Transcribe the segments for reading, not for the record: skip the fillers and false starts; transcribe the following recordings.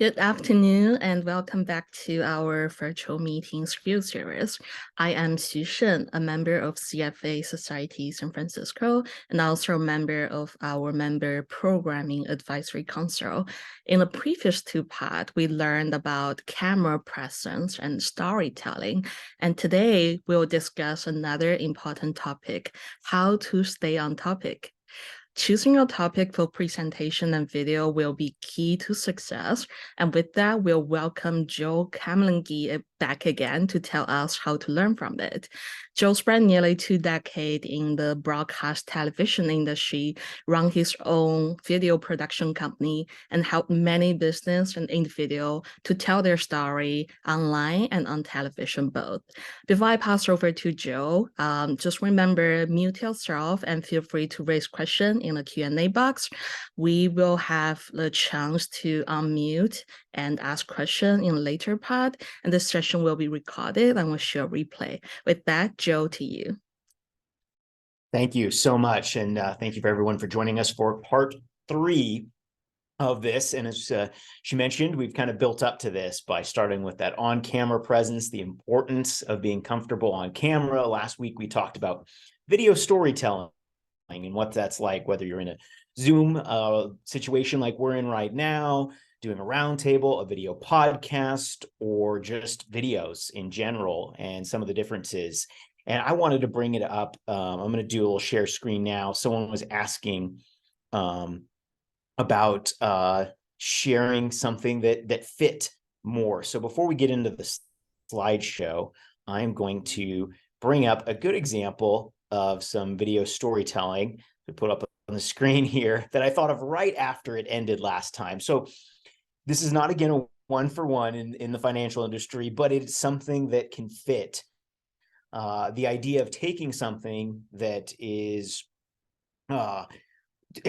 Good afternoon and welcome back to our virtual meeting skill series. I am Xu Shen, a member of CFA Society San Francisco and also a member of our Member Programming Advisory Council. In the previous two parts, we learned about camera presence and storytelling. And today we'll discuss another important topic, how to stay on topic. Choosing a topic for presentation and video will be key to success. And with that, we'll welcome Joe Kamlingi back again to tell us how to learn from it. Joe spent nearly 2 decades in the broadcast television industry, run his own video production company, and helped many business and individuals to tell their story online and on television both. Before I pass over to Joe, just remember, mute yourself and feel free to raise questions in the Q&A box. We will have the chance to unmute and ask questions in a later part, and the session will be recorded and we'll share a replay. With that, Joe, to you. Thank you so much, and thank you for everyone for joining us for part 3 of this. And as she mentioned, we've kind of built up to this by starting with that on-camera presence, the importance of being comfortable on camera. Last week, we talked about video storytelling and what that's like, whether you're in a Zoom situation like we're in right now, doing a roundtable, a video podcast, or just videos in general, and some of the differences. And I wanted to bring it up. I'm going to do a little share screen now. Someone was asking about sharing something that fit more. So before we get into the slideshow, I'm going to bring up a good example of some video storytelling to put up on the screen here that I thought of right after it ended last time. So this is not, again, a one-for-one in the financial industry, but it's something that can fit. The idea of taking something that is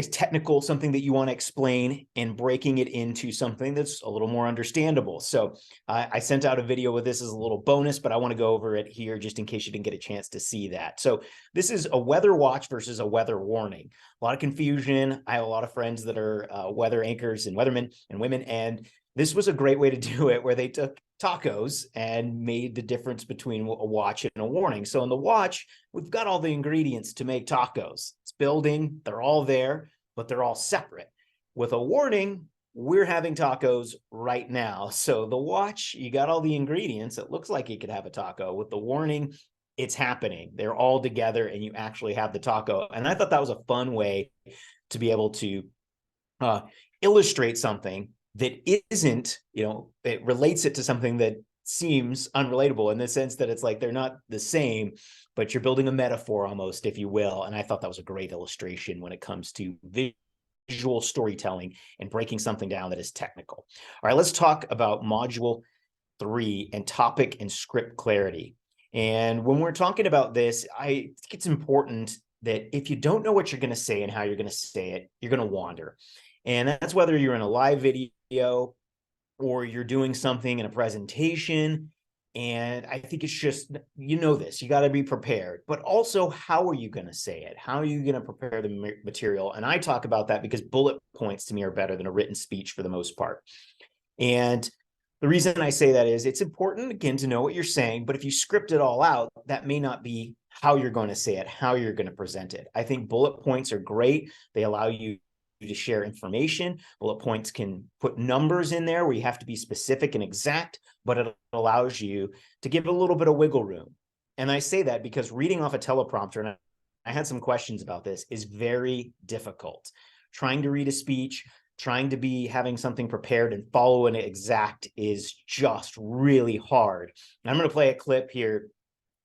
technical, something that you want to explain, and breaking it into something that's a little more understandable. So I sent out a video with this as a little bonus, but I want to go over it here just in case you didn't get a chance to see that. So this is a weather watch versus a weather warning. A lot of confusion. I have a lot of friends that are weather anchors and weathermen and women, and this was a great way to do it, where they took tacos and made the difference between a watch and a warning. So in the watch, we've got all the ingredients to make tacos. It's building, they're all there, but they're all separate. With a warning, we're having tacos right now. So the watch, you got all the ingredients. It looks like you could have a taco. With the warning, it's happening. They're all together and you actually have the taco. And I thought that was a fun way to be able to illustrate something that isn't, it relates it to something that seems unrelatable in the sense that it's like they're not the same, but you're building a metaphor almost, if you will. And I thought that was a great illustration when it comes to visual storytelling and breaking something down that is technical. All right, let's talk about module 3 and topic and script clarity. And when we're talking about this, I think it's important that if you don't know what you're going to say and how you're going to say it, you're going to wander. And that's whether you're in a live video or you're doing something in a presentation. And I think it's just, this, you got to be prepared, but also how are you going to say it? How are you going to prepare the material? And I talk about that because bullet points to me are better than a written speech for the most part. And the reason I say that is it's important, again, to know what you're saying, but if you script it all out, that may not be how you're going to say it, how you're going to present it. I think bullet points are great. They allow you to share information. Bullet points can put numbers in there where you have to be specific and exact, but it allows you to give a little bit of wiggle room. And I say that because reading off a teleprompter, and I had some questions about this, is very difficult. Trying to read a speech, trying to be having something prepared and follow an exact is just really hard. And I'm going to play a clip here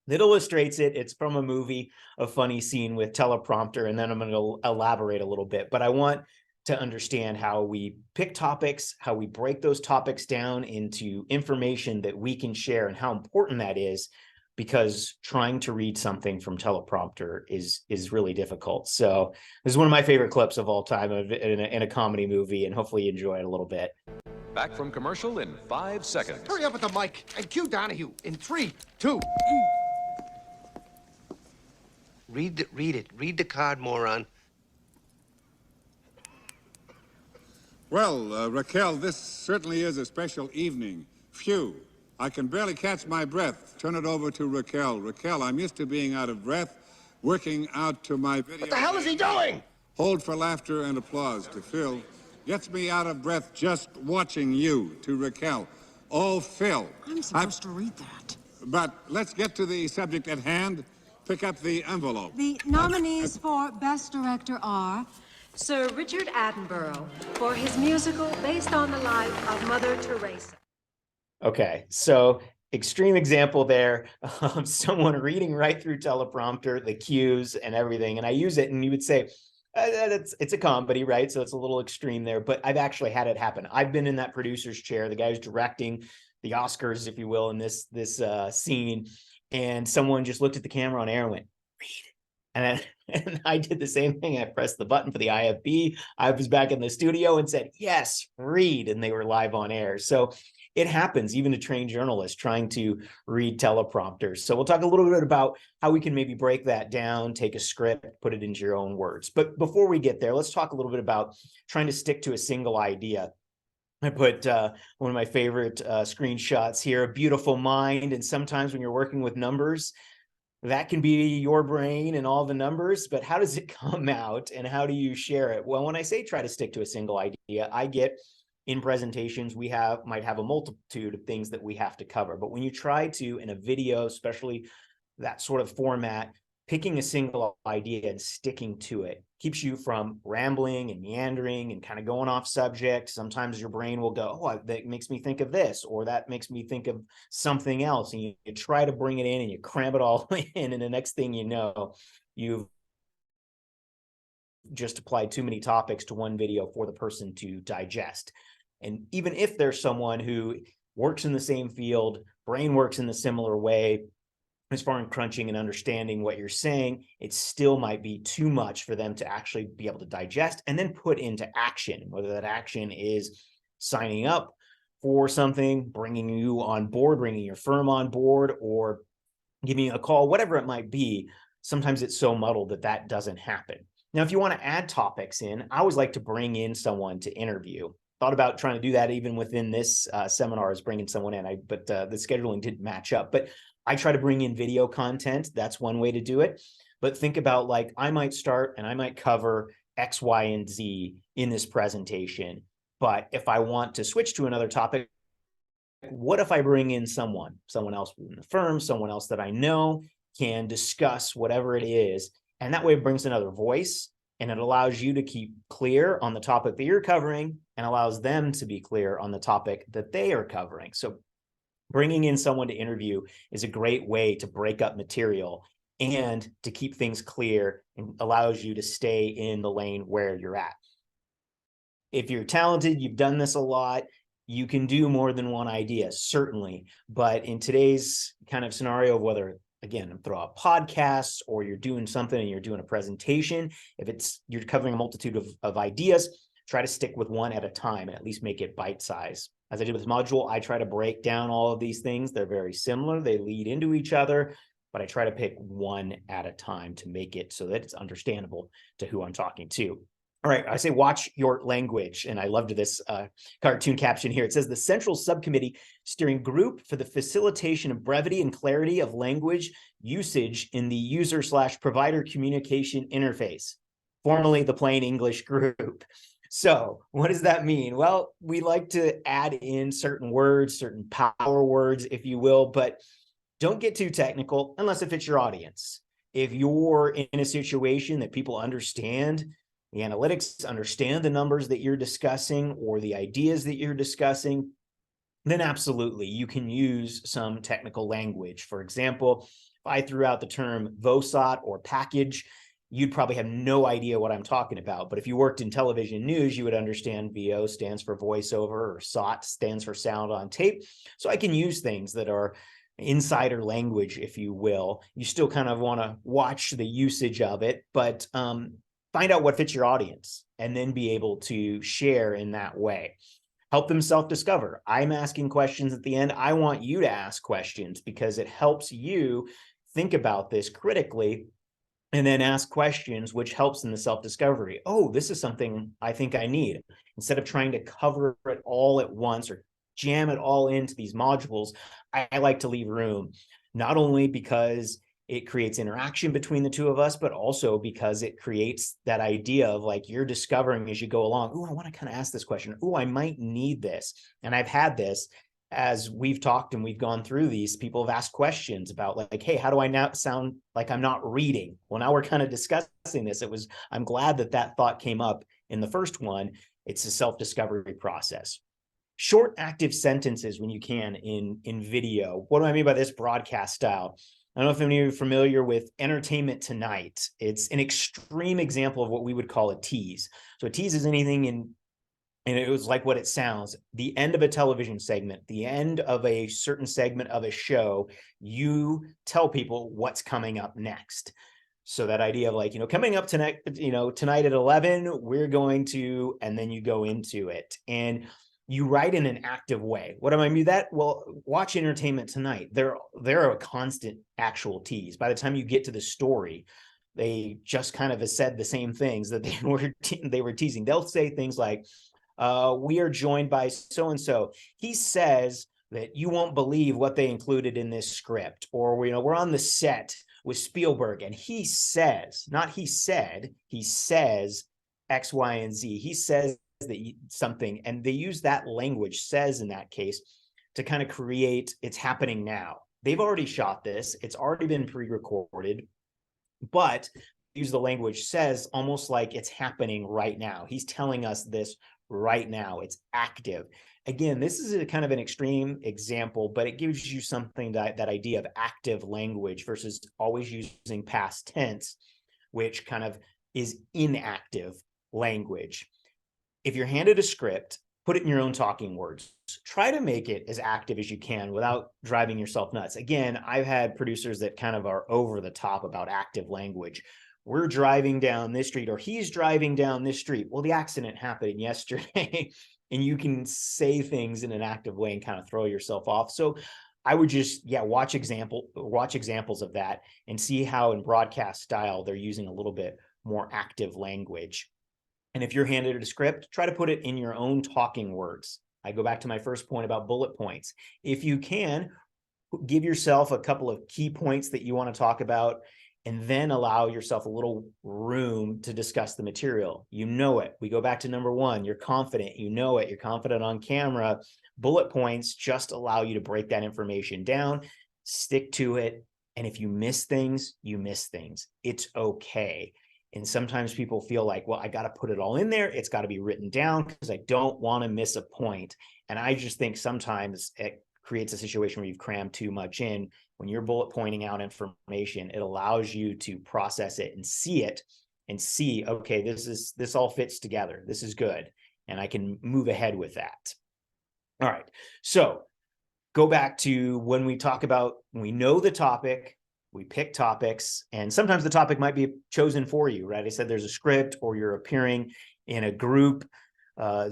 that illustrates it. It's from a movie, a funny scene with teleprompter, and then I'm going to elaborate a little bit. But I want to understand how we pick topics, how we break those topics down into information that we can share, and how important that is, because trying to read something from teleprompter is really difficult. So this is one of my favorite clips of all time in a comedy movie, and hopefully you enjoy it a little bit. Back from commercial in 5 seconds. Hurry up with the mic and cue Donahue in 3, 2. Read it. Read the card, moron. Well, Raquel, this certainly is a special evening. Phew, I can barely catch my breath. Turn it over to Raquel. Raquel, I'm used to being out of breath, working out to my video. What the hell is he doing? Hold for laughter and applause to Phil. Gets me out of breath just watching you, to Raquel. Oh, Phil. I'm supposed to read that. But let's get to the subject at hand. Pick up the envelope. The nominees for Best Director are Sir Richard Attenborough for his musical based on the life of Mother Teresa. Okay, so extreme example there of someone reading right through teleprompter, the cues and everything. And I use it and you would say, it's a comedy, right? So it's a little extreme there, but I've actually had it happen. I've been in that producer's chair, the guy who's directing the Oscars, if you will, in this scene. And someone just looked at the camera on air and went, read. And I did the same thing. I pressed the button for the IFB. I was back in the studio and said, yes, read. And they were live on air. So it happens even to trained journalists trying to read teleprompters. So we'll talk a little bit about how we can maybe break that down, take a script, put it into your own words. But before we get there, let's talk a little bit about trying to stick to a single idea. I put one of my favorite screenshots here, a beautiful mind. And sometimes when you're working with numbers, that can be your brain and all the numbers, but how does it come out and how do you share it? Well, when I say try to stick to a single idea, I get in presentations, we might have a multitude of things that we have to cover. But when you try to, in a video, especially that sort of format, picking a single idea and sticking to it keeps you from rambling and meandering and kind of going off subject. Sometimes your brain will go, oh, that makes me think of this, or that makes me think of something else. And you try to bring it in and you cram it all in. And the next thing you know, you've just applied too many topics to one video for the person to digest. And even if there's someone who works in the same field, brain works in a similar way, as far as crunching and understanding what you're saying, it still might be too much for them to actually be able to digest and then put into action, whether that action is signing up for something, bringing you on board, bringing your firm on board, or giving you a call, whatever it might be. Sometimes it's so muddled that that doesn't happen. Now, if you want to add topics in, I always like to bring in someone to interview. Thought about trying to do that even within this seminar, is bringing someone in, but the scheduling didn't match up. But I try to bring in video content. That's one way to do it. But think about, like, I might start and I might cover X, Y, and Z in this presentation. But if I want to switch to another topic, what if I bring in someone else in the firm, someone else that I know can discuss whatever it is. And that way it brings another voice and it allows you to keep clear on the topic that you're covering and allows them to be clear on the topic that they are covering. So bringing in someone to interview is a great way to break up material and to keep things clear and allows you to stay in the lane where you're at. If you're talented, you've done this a lot, you can do more than one idea, certainly. But in today's kind of scenario, whether, again, throw out podcasts or you're doing something and you're doing a presentation, if you're covering a multitude of ideas, try to stick with one at a time and at least make it bite-sized. As I did with this module, I try to break down all of these things. They're very similar. They lead into each other, but I try to pick one at a time to make it so that it's understandable to who I'm talking to. All right, I say watch your language, and I loved this cartoon caption here. It says, the Central Subcommittee Steering Group for the Facilitation of Brevity and Clarity of Language Usage in the User/Provider Communication Interface, formerly the Plain English Group. So what does that mean? Well, we like to add in certain words, certain power words, if you will, but don't get too technical unless it fits your audience. If you're in a situation that people understand, the analytics understand the numbers that you're discussing or the ideas that you're discussing, then absolutely, you can use some technical language. For example, if I threw out the term VOSOT or package, you'd probably have no idea what I'm talking about. But if you worked in television news, you would understand VO stands for voiceover, or SOT stands for sound on tape. So I can use things that are insider language, if you will. You still kind of want to watch the usage of it, but find out what fits your audience and then be able to share in that way. Help them self-discover. I'm asking questions at the end. I want you to ask questions because it helps you think about this critically and then ask questions, which helps in the self-discovery. Oh, this is something I think I need. Instead of trying to cover it all at once or jam it all into these modules, I like to leave room, not only because it creates interaction between the two of us, but also because it creates that idea of like you're discovering as you go along. Oh, I want to kind of ask this question. Oh, I might need this. And I've had this as we've talked and we've gone through these. People have asked questions about like, hey, how do I now sound like I'm not reading? Well, now we're kind of discussing this. I'm glad that that thought came up in the first one. It's a self-discovery process. Short active sentences when you can in video. What do I mean by this? Broadcast style. I don't know if any of you are familiar with Entertainment Tonight. It's an extreme example of what we would call a tease. So a tease is anything and it was like what it sounds, the end of a television segment, the end of a certain segment of a show, you tell people what's coming up next. So that idea of like, coming up tonight, tonight at 11, we're going to, and then you go into it. And you write in an active way. What do I mean by that? Well, watch Entertainment Tonight. They're a constant actual tease. By the time you get to the story, they just kind of have said the same things that they were teasing. They'll say things like, we are joined by so-and-so. He says that you won't believe what they included in this script. Or, we're on the set with Spielberg and he says, not he said, he says X, Y, and Z. He says that something, and they use that language, says in that case, to kind of create it's happening now. They've already shot this. It's already been pre-recorded, but use the language says almost like it's happening right now. He's telling us this right now. It's active. Again, this is a kind of an extreme example, but it gives you something that idea of active language versus always using past tense, which kind of is inactive language. If you're handed a script, put it in your own talking words. Try to make it as active as you can without driving yourself nuts. Again, I've had producers that kind of are over the top about active language. We're driving down this street, or he's driving down this street. Well, the accident happened yesterday, and you can say things in an active way and kind of throw yourself off. So I would just, watch examples of that and see how in broadcast style, they're using a little bit more active language. And if you're handed a script, try to put it in your own talking words. I go back to my first point about bullet points. If you can, give yourself a couple of key points that you want to talk about, and then allow yourself a little room to discuss the material. You know it. We go back to number one. You're confident. You know it. You're confident on camera. Bullet points just allow you to break that information down, stick to it. And if you miss things, you miss things. It's okay. And sometimes people feel like, well, I got to put it all in there. It's got to be written down because I don't want to miss a point. And I just think sometimes it creates a situation where you've crammed too much in. When you're bullet pointing out information, it allows you to process it and see, okay, this all fits together. This is good. And I can move ahead with that. All right. So go back to when we talk about, we know the topic, we pick topics, and sometimes the topic might be chosen for you, right? I said there's a script, or you're appearing in a group,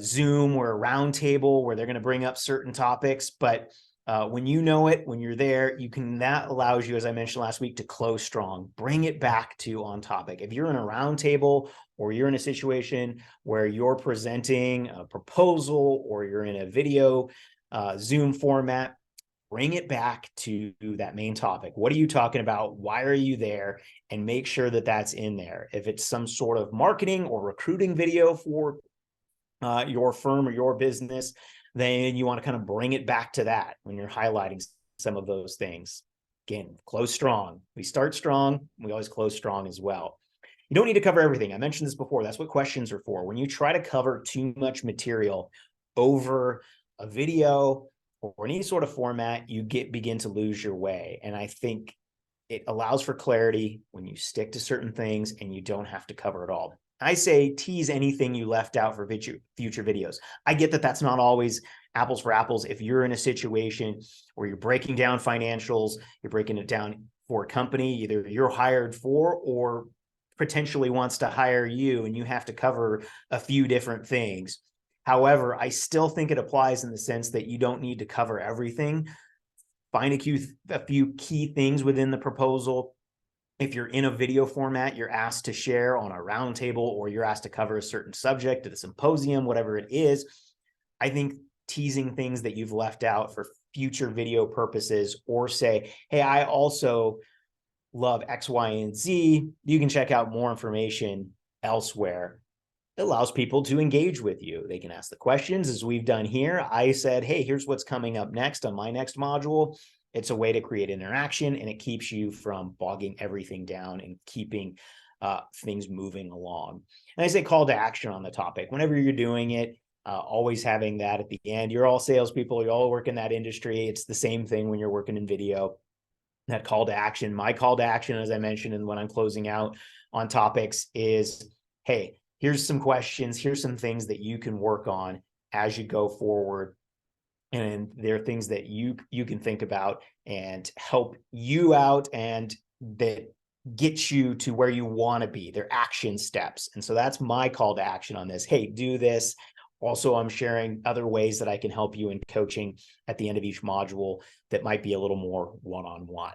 Zoom or a round table where they're going to bring up certain topics. But when you know it, when you're there, that allows you, as I mentioned last week, to close strong, bring it back to on topic. If you're in a round table, or you're in a situation where you're presenting a proposal, or you're in a video Zoom format, bring it back to that main topic. What are you talking about? Why are you there? And make sure that that's in there. If it's some sort of marketing or recruiting video for your firm or your business, then you want to kind of bring it back to that when you're highlighting some of those things. Again, close strong. We start strong. We always close strong as well. You don't need to cover everything. I mentioned this before. That's what questions are for. When you try to cover too much material over a video or any sort of format, you begin to lose your way. And I think it allows for clarity when you stick to certain things and you don't have to cover it all. I say tease anything you left out for future videos. I get that that's not always apples for apples. If you're in a situation where you're breaking down financials, you're breaking it down for a company, either you're hired for or potentially wants to hire you, and you have to cover a few different things. However, I still think it applies in the sense that you don't need to cover everything. Find a few key things within the proposal, If you're in a video format, you're asked to share on a roundtable, or you're asked to cover a certain subject at a symposium, whatever it is. I think teasing things that you've left out for future video purposes, or say, hey, I also love X, Y, and Z. You can check out more information elsewhere. It allows people to engage with you. They can ask the questions, as we've done here. I said, hey, here's what's coming up next on my next module. It's a way to create interaction, and it keeps you from bogging everything down and keeping things moving along. And I say call to action on the topic. Whenever you're doing it, always having that at the end. You're all salespeople. You all work in that industry. It's the same thing when you're working in video. That call to action, my call to action, as I mentioned, and when I'm closing out on topics is, hey, here's some questions. Here's some things that you can work on as you go forward. And there are things that you can think about and help you out, and that get you to where you want to be. They're action steps. And so that's my call to action on this. Hey, do this. Also, I'm sharing other ways that I can help you in coaching at the end of each module that might be a little more one-on-one.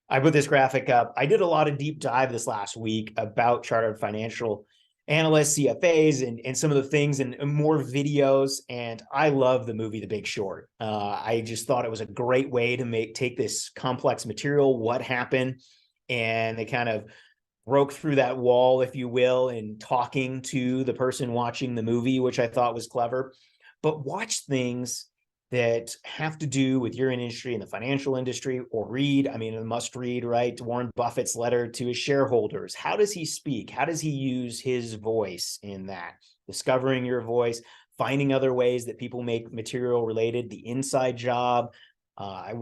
I put this graphic up. I did a lot of deep dive this last week about chartered financial analysts, CFAs, and some of the things, and more videos. And I love the movie The Big Short. I just thought it was a great way to take this complex material, what happened, and they kind of broke through that wall, if you will, in talking to the person watching the movie, which I thought was clever. But watch things that have to do with your industry and the financial industry, or read, I mean, a must read, right? Warren Buffett's letter to his shareholders. How does he speak? How does he use his voice in that? Discovering your voice, finding other ways that people make material related, the inside job. I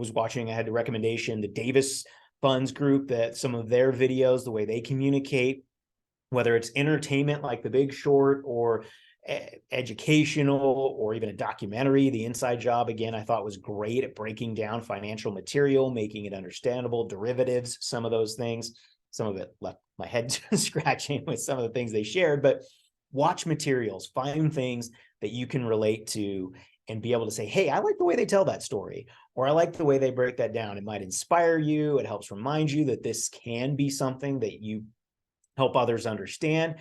had a recommendation, the Davis Funds group, that some of their videos, the way they communicate, whether it's entertainment like The Big Short, or educational, or even a documentary, The Inside Job, again, I thought was great at breaking down financial material, making it understandable, derivatives, some of those things. Some of it left my head scratching with some of the things they shared, but watch materials, find things that you can relate to, and be able to say, hey, I like the way they tell that story, or I like the way they break that down. It might inspire you. It helps remind you that this can be something that you help others understand.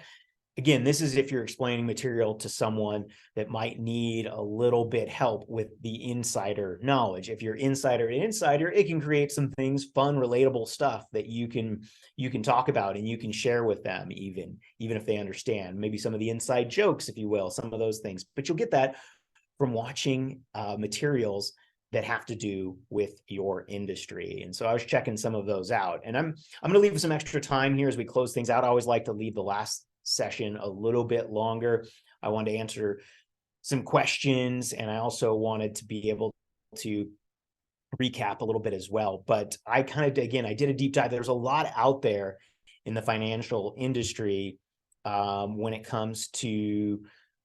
Again, this is if you're explaining material to someone that might need a little bit help with the insider knowledge. If you're insider to insider, it can create some things, fun, relatable stuff that you can talk about and you can share with them, even if they understand. Maybe some of the inside jokes, if you will, some of those things. But you'll get that from watching materials that have to do with your industry. And so I was checking some of those out. And I'm going to leave some extra time here as we close things out. I always like to leave the last session a little bit longer. I wanted to answer some questions, and I also wanted to be able to recap a little bit as well. But I did a deep dive. There's a lot out there in the financial industry when it comes to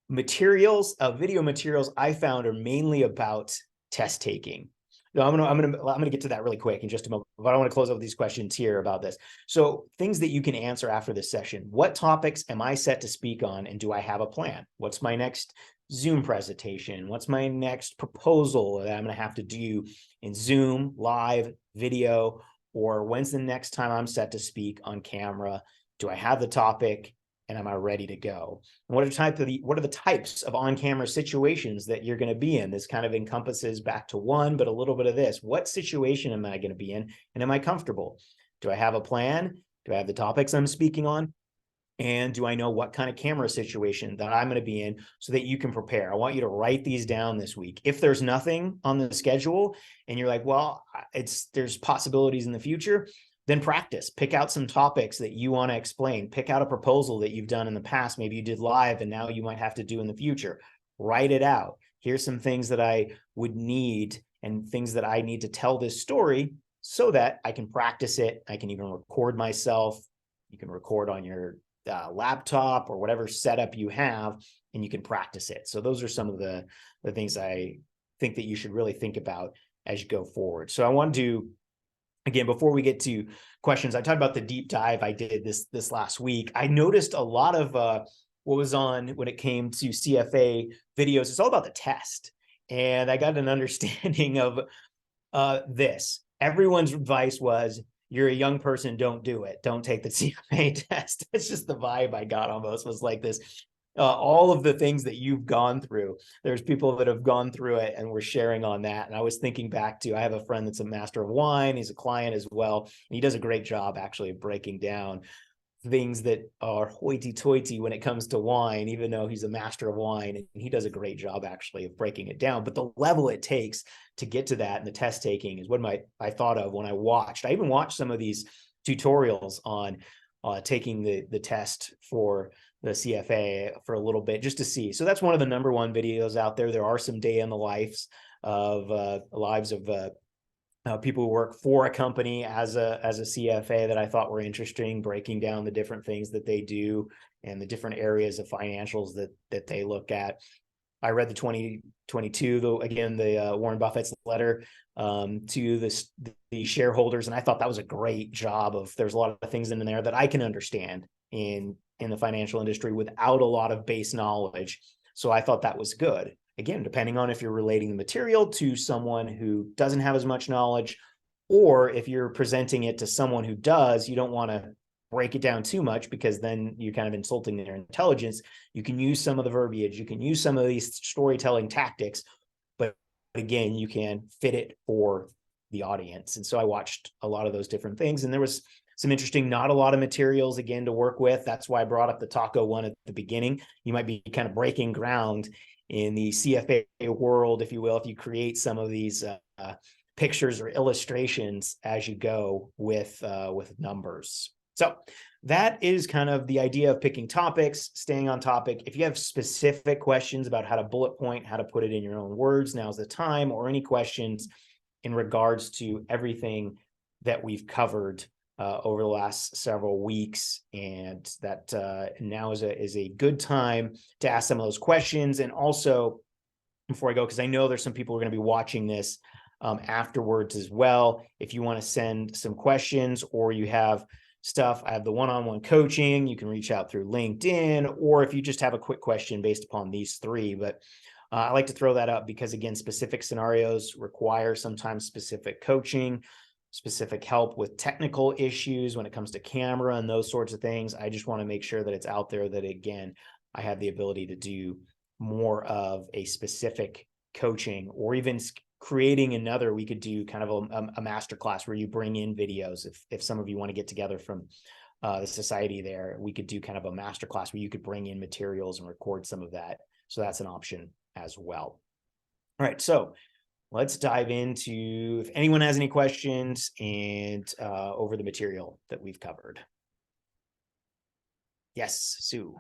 materials. Video materials I found are mainly about test taking. No, I'm gonna get to that really quick in just a moment, but I want to close out with these questions here about this. So things that you can answer after this session: what topics am I set to speak on, and do I have a plan? What's my next Zoom presentation? What's my next proposal that I'm going to have to do in Zoom, live, video? Or when's the next time I'm set to speak on camera? Do I have the topic? And am I ready to go? What are the types of on-camera situations that you're going to be in? This kind of encompasses back to one, but a little bit of this. What situation am I going to be in? And am I comfortable? Do I have a plan? Do I have the topics I'm speaking on? And do I know what kind of camera situation that I'm going to be in, so that you can prepare? I want you to write these down this week. If there's nothing on the schedule and you're like, well, there's possibilities in the future, then practice. Pick out some topics that you want to explain. Pick out a proposal that you've done in the past. Maybe you did live and now you might have to do in the future. Write it out. Here's some things that I would need, and things that I need to tell this story, so that I can practice it. I can even record myself. You can record on your laptop or whatever setup you have, and you can practice it. So those are some of the things I think that you should really think about as you go forward. So I want to, again, before we get to questions, I talked about the deep dive I did this last week. I noticed a lot of what was on when it came to CFA videos. It's all about the test. And I got an understanding of this. Everyone's advice was, you're a young person, don't do it. Don't take the CFA test. It's just the vibe I got almost was like this. All of the things that you've gone through, there's people that have gone through it and we're sharing on that. And I was thinking back to, I have a friend that's a master of wine. He's a client as well. And he does a great job actually of breaking down things that are hoity-toity when it comes to wine, even though he's a master of wine, and he does a great job actually of breaking it down. But the level it takes to get to that and the test taking is what I thought of when I even watched some of these tutorials on taking the test for the CFA for a little bit just to see. So that's one of the number one videos out there. There are some day in the lives of people who work for a company as a CFA that I thought were interesting, breaking down the different things that they do and the different areas of financials that they look at. I read the 2022, though, again, the Warren Buffett's letter to the shareholders, and I thought that was a great job of, there's a lot of things in there that I can understand in the financial industry without a lot of base knowledge. So I thought that was good. Again, depending on if you're relating the material to someone who doesn't have as much knowledge, or if you're presenting it to someone who does, you don't want to break it down too much because then you're kind of insulting their intelligence. You can use some of the verbiage, you can use some of these storytelling tactics, but again, you can fit it for the audience. And so I watched a lot of those different things, and there was some interesting, not a lot of materials again to work with. That's why I brought up the taco one at the beginning. You might be kind of breaking ground in the CFA world, if you will, if you create some of these pictures or illustrations as you go with numbers. So that is kind of the idea of picking topics, staying on topic. If you have specific questions about how to bullet point, how to put it in your own words, now's the time, or any questions in regards to everything that we've covered over the last several weeks, and that now is a good time to ask some of those questions. And also, before I go, because I know there's some people who are going to be watching this afterwards as well, if you want to send some questions or you have stuff, I have the one-on-one coaching, you can reach out through LinkedIn, or if you just have a quick question based upon these three. But I like to throw that up because, again, specific scenarios require sometimes specific coaching, specific help with technical issues when it comes to camera and those sorts of things. I just want to make sure that it's out there that, again, I have the ability to do more of a specific coaching, or even creating another, we could do kind of a masterclass where you bring in videos. If some of you want to get together from the society there, we could do kind of a masterclass where you could bring in materials and record some of that. So that's an option as well. All right, so let's dive into if anyone has any questions and over the material that we've covered. Yes, Sue.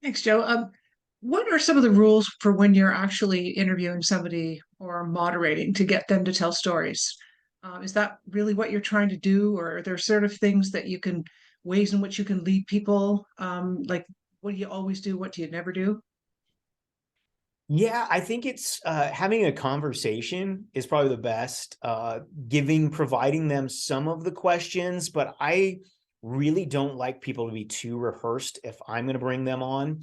Thanks, Joe. What are some of the rules for when you're actually interviewing somebody or moderating to get them to tell stories? Is that really what you're trying to do, or are there sort of things that you can, ways in which you can lead people? Like, what do you always do? What do you never do? Yeah, I think it's having a conversation is probably the best, providing them some of the questions, but I really don't like people to be too rehearsed if I'm going to bring them on.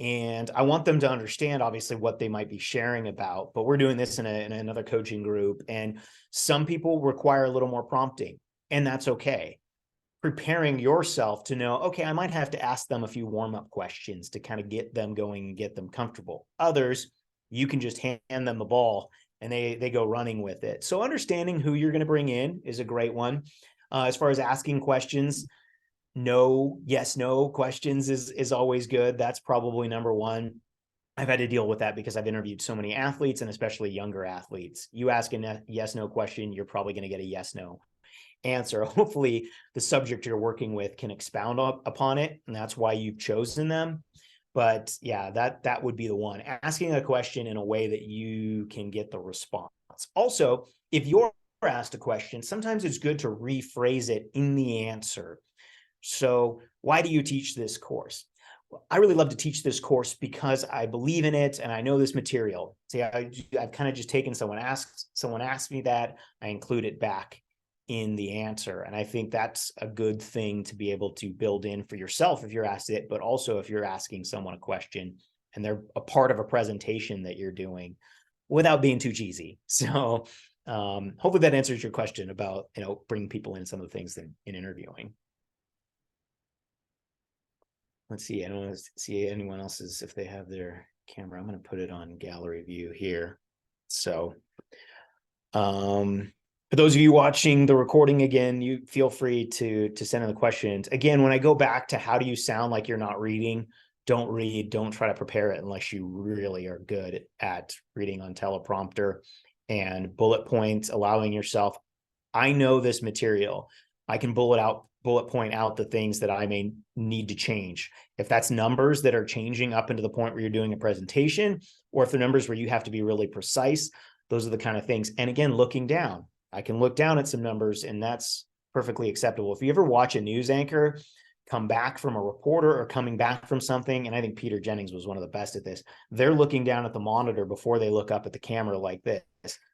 And I want them to understand, obviously, what they might be sharing about. But we're doing this in another coaching group, and some people require a little more prompting, and that's okay. Preparing yourself to know, okay, I might have to ask them a few warm-up questions to kind of get them going and get them comfortable. Others, you can just hand them the ball and they go running with it. So understanding who you're going to bring in is a great one. As far as asking questions, no, yes, no questions is always good. That's probably number one. I've had to deal with that because I've interviewed so many athletes, and especially younger athletes. You ask a yes, no question, you're probably going to get a yes, no answer. Hopefully the subject you're working with can expound upon it, and that's why you've chosen them. But yeah, that would be the one. Asking a question in a way that you can get the response. Also, if you're asked a question, sometimes it's good to rephrase it in the answer. So why do you teach this course? I really love to teach this course because I believe in it and I know this material. See, I've kind of just taken someone asked me that, I include it back in the answer. And I think that's a good thing to be able to build in for yourself if you're asked it, but also if you're asking someone a question and they're a part of a presentation that you're doing without being too cheesy. So hopefully that answers your question about, bringing people in, some of the things in interviewing. Let's see. I don't want to see anyone else's if they have their camera. I'm going to put it on gallery view here. So, for those of you watching the recording again, you feel free to send in the questions. Again, when I go back to how do you sound like you're not reading, don't read, don't try to prepare it unless you really are good at reading on teleprompter. And bullet points, allowing yourself, I know this material, I can bullet point out the things that I may need to change. If that's numbers that are changing up into the point where you're doing a presentation, or if they're numbers where you have to be really precise, those are the kind of things. And again, looking down, I can look down at some numbers, and that's perfectly acceptable. If you ever watch a news anchor come back from a reporter or coming back from something, and I think Peter Jennings was one of the best at this, they're looking down at the monitor before they look up at the camera like this,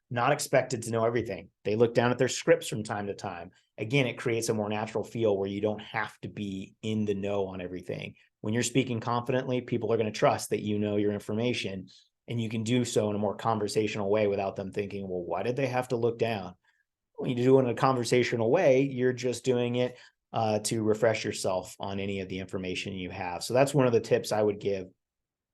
not expected to know everything. They look down at their scripts from time to time. Again, it creates a more natural feel where you don't have to be in the know on everything. When you're speaking confidently, people are going to trust that you know your information, and you can do so in a more conversational way without them thinking, well, why did they have to look down? When you do it in a conversational way, you're just doing it to refresh yourself on any of the information you have. So that's one of the tips I would give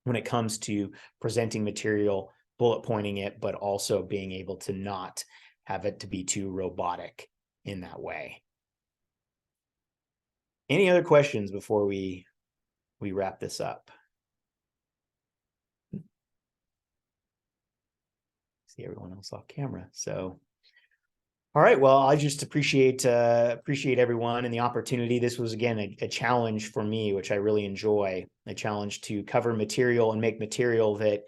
when it comes to presenting material, bullet pointing it, but also being able to not have it to be too robotic in that way. Any other questions before we wrap this up? See everyone else off camera. So, all right. Well, I just appreciate everyone and the opportunity. This was, again, a challenge for me, which I really enjoy. A challenge to cover material and make material that,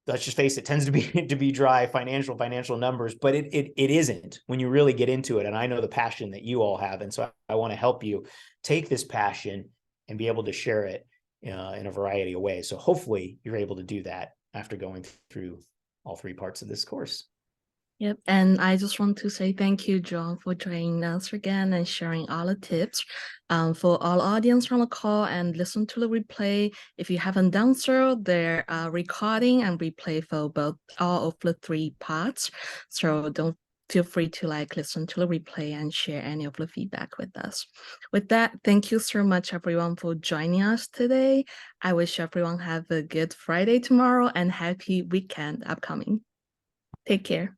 let's just face it, tends to be dry financial numbers, but it isn't when you really get into it. And I know the passion that you all have, and so I want to help you take this passion and be able to share it in a variety of ways. So hopefully you're able to do that after going through all three parts of this course. Yep, and I just want to say thank you, John, for joining us again and sharing all the tips. For all audience on the call and listen to the replay, if you haven't done so, there are recording and replay for all of the three parts. So don't feel free to listen to the replay and share any of the feedback with us. With that, thank you so much, everyone, for joining us today. I wish everyone have a good Friday tomorrow and happy weekend upcoming. Take care.